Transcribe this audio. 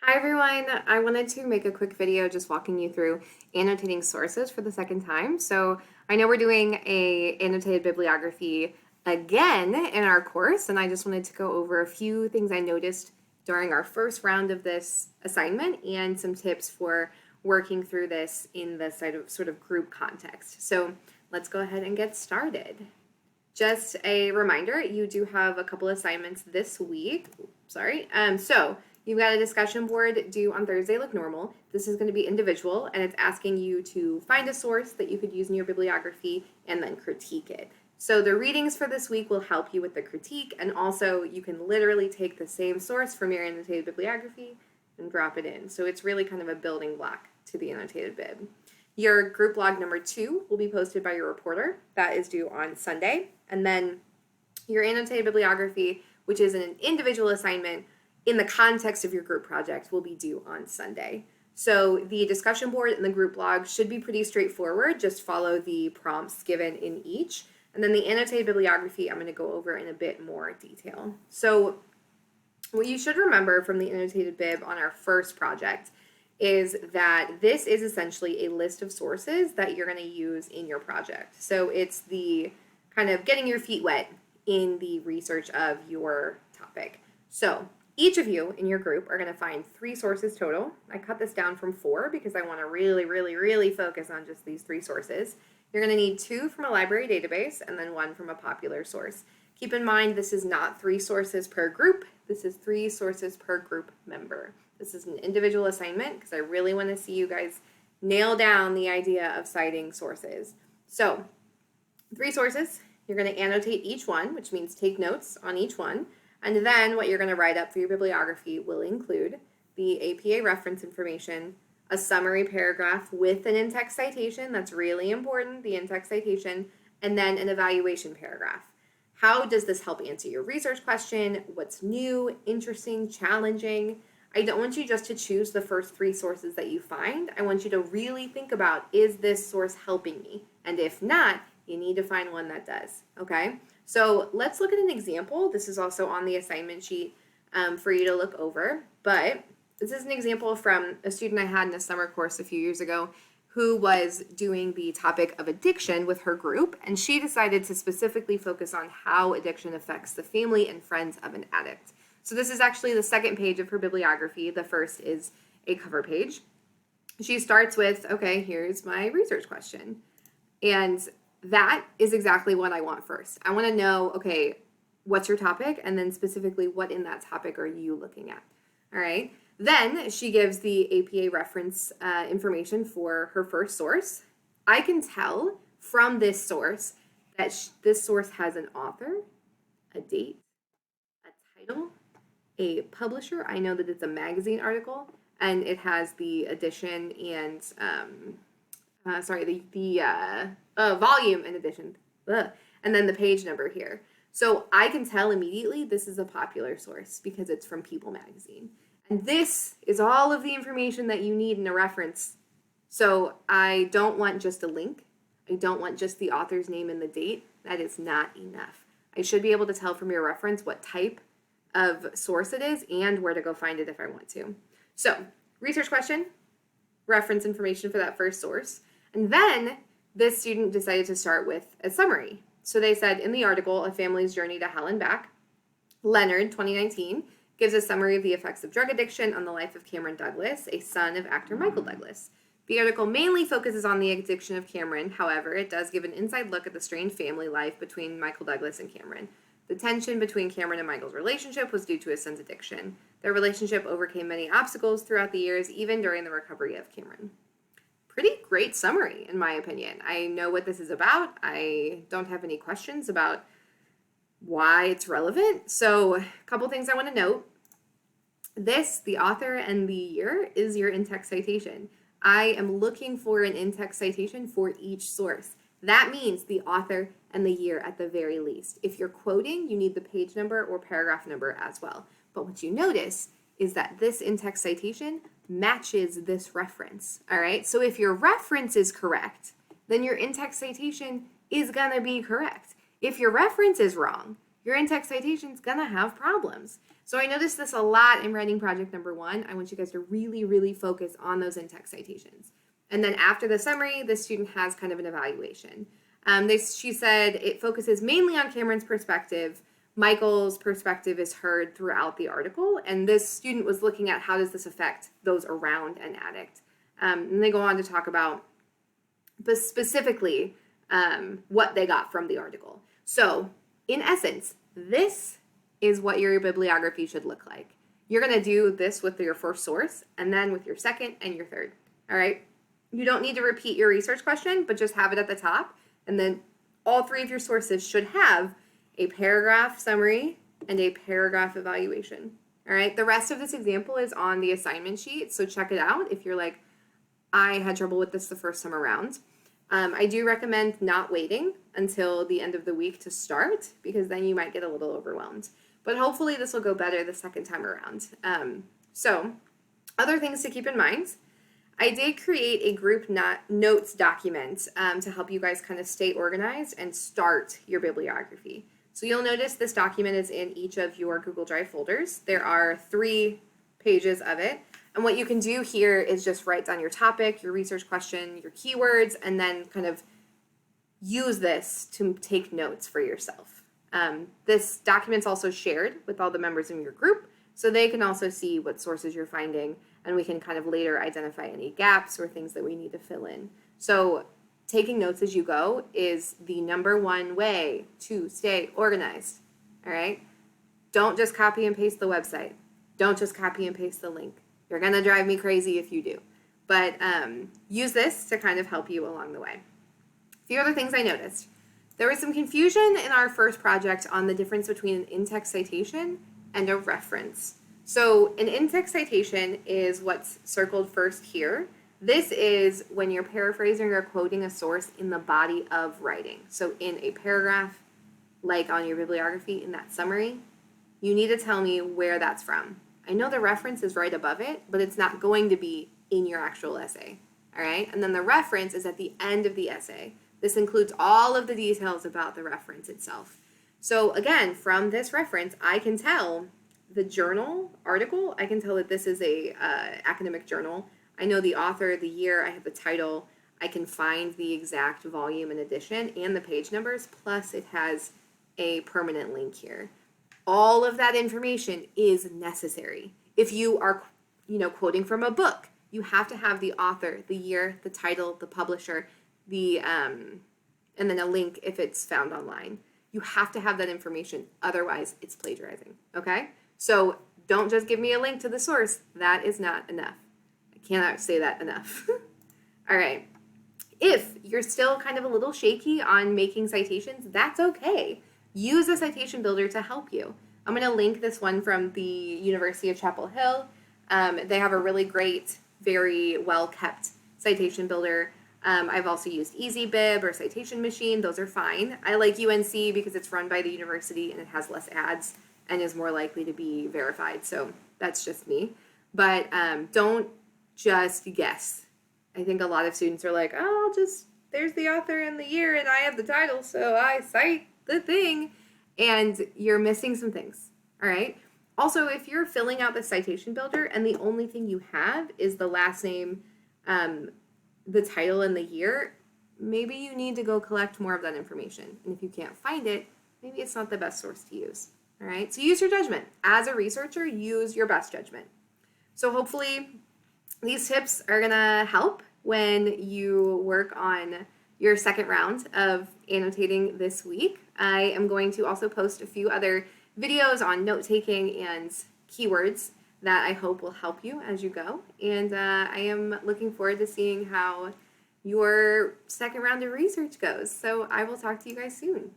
Hi everyone, I wanted to make a quick video just walking you through annotating sources for the second time. So I know we're doing a annotated bibliography again in our course, and I just wanted to go over a few things I noticed during our first round of this assignment and some tips for working through this in the sort of group context. So let's go ahead and get started. Just a reminder, you do have a couple assignments this week. So you've got a discussion board due on Thursday, look normal. This is going to be individual, and it's asking you to find a source that you could use in your bibliography and then critique it. So the readings for this week will help you with the critique, and also you can literally take the same source from your annotated bibliography and drop it in. So it's really kind of a building block to the annotated bib. Your group log number 2 will be posted by your reporter. That is due on Sunday. And then your annotated bibliography, which is an individual assignment in the context of your group project, will be due on Sunday. So the discussion board and the group log should be pretty straightforward. Just follow the prompts given in each. And then the annotated bibliography, I'm going to go over in a bit more detail. So what you should remember from the annotated bib on our first project is that this is essentially a list of sources that you're going to use in your project. So it's the kind of getting your feet wet in the research of your topic. So each of you in your group are going to find 3 sources total. I cut this down from 4 because I want to really focus on just these 3 sources. You're going to need 2 from a library database and then 1 from a popular source. Keep in mind, this is not 3 sources per group. This is 3 sources per group member. This is an individual assignment because I really want to see you guys nail down the idea of citing sources. So 3 sources, you're going to annotate each one, which means take notes on each one. And then what you're going to write up for your bibliography will include the APA reference information, a summary paragraph with an in-text citation, that's really important, the in-text citation, and then an evaluation paragraph. How does this help answer your research question? What's new, interesting, challenging? I don't want you just to choose the first 3 sources that you find. I want you to really think about, is this source helping me? And if not, you need to find one that does, okay? So let's look at an example. This is also on the assignment sheet for you to look over, but this is an example from a student I had in a summer course a few years ago who was doing the topic of addiction with her group, and she decided to specifically focus on how addiction affects the family and friends of an addict. So this is actually the second page of her bibliography. The first is a cover page. She starts with, okay, here's my research question. And that is exactly what I want first. I want to know, okay, what's your topic? And then specifically, what in that topic are you looking at? All right. Then she gives the APA reference information for her first source. I can tell from this source that this source has an author, a date, a title, a publisher. I know that it's a magazine article, and it has the edition and volume and edition, and then the page number here. So I can tell immediately this is a popular source because it's from People magazine. And this is all of the information that you need in a reference. So I don't want just a link. I don't want just the author's name and the date. That is not enough. I should be able to tell from your reference what type of source it is and where to go find it if I want to. So research question, reference information for that first source. And then this student decided to start with a summary. So they said, in the article, A Family's Journey to Hell and Back, Leonard, 2019, gives a summary of the effects of drug addiction on the life of Cameron Douglas, a son of actor Michael Douglas. The article mainly focuses on the addiction of Cameron. However, it does give an inside look at the strained family life between Michael Douglas and Cameron. The tension between Cameron and Michael's relationship was due to his son's addiction. Their relationship overcame many obstacles throughout the years, even during the recovery of Cameron. Pretty great summary, in my opinion. I know what this is about. I don't have any questions about why it's relevant. So a couple things I want to note. This, the author and the year, is your in-text citation. I am looking for an in-text citation for each source. That means the author and the year at the very least. If you're quoting, you need the page number or paragraph number as well. But what you notice is that this in-text citation matches this reference, all right? So if your reference is correct, then your in-text citation is gonna be correct. If your reference is wrong, your in-text citation is gonna have problems. So I noticed this a lot in writing project number 1. I want you guys to really, really focus on those in-text citations. And then after the summary, the student has kind of an evaluation. She said it focuses mainly on Cameron's perspective. Michael's perspective is heard throughout the article, and this student was looking at how does this affect those around an addict. And they go on to talk about specifically what they got from the article. So in essence, this is what your bibliography should look like. You're going to do this with your first source and then with your second and your third. All right. You don't need to repeat your research question, but just have it at the top. And then all 3 of your sources should have a paragraph summary and a paragraph evaluation. All right. The rest of this example is on the assignment sheet. So check it out if you're like, I had trouble with this the first time around. I do recommend not waiting until the end of the week to start, because then you might get a little overwhelmed. But hopefully this will go better the second time around. So other things to keep in mind. I did create a group notes document to help you guys kind of stay organized and start your bibliography. So you'll notice this document is in each of your Google Drive folders. There are 3 pages of it. And what you can do here is just write down your topic, your research question, your keywords, and then kind of use this to take notes for yourself. This document's also shared with all the members in your group, so they can also see what sources you're finding, and we can kind of later identify any gaps or things that we need to fill in. So taking notes as you go is the number 1 way to stay organized, all right? Don't just copy and paste the website. Don't just copy and paste the link. You're going to drive me crazy if you do. But use this to kind of help you along the way. A few other things I noticed. There was some confusion in our first project on the difference between an in-text citation and a reference. So an in-text citation is what's circled first here. This is when you're paraphrasing or quoting a source in the body of writing. So in a paragraph, like on your bibliography in that summary, you need to tell me where that's from. I know the reference is right above it, but it's not going to be in your actual essay, all right? And then the reference is at the end of the essay. This includes all of the details about the reference itself. So again, from this reference, I can tell the journal article, I can tell that this is a academic journal. I know the author, the year, I have the title, I can find the exact volume and edition and the page numbers, plus it has a permanent link here. All of that information is necessary. If you are, quoting from a book, you have to have the author, the year, the title, the publisher, and then a link if it's found online. You have to have that information, otherwise it's plagiarizing, okay? So don't just give me a link to the source. That is not enough. I cannot say that enough. All right. If you're still kind of a little shaky on making citations, that's okay. Use a citation builder to help you. I'm going to link this one from the University of Chapel Hill. They have a really great, very well-kept citation builder. I've also used EasyBib or Citation Machine. Those are fine. I like UNC because it's run by the university and it has less ads and is more likely to be verified. So that's just me. But don't just guess. I think a lot of students are like, oh, there's the author and the year and I have the title, so I cite the thing. And you're missing some things, all right? Also, if you're filling out the citation builder and the only thing you have is the last name, the title, and the year, maybe you need to go collect more of that information. And if you can't find it, maybe it's not the best source to use, all right? So use your judgment. As a researcher, use your best judgment. So hopefully these tips are gonna help when you work on your second round of annotating this week. I am going to also post a few other videos on note-taking and keywords that I hope will help you as you go. And I am looking forward to seeing how your second round of research goes. So I will talk to you guys soon.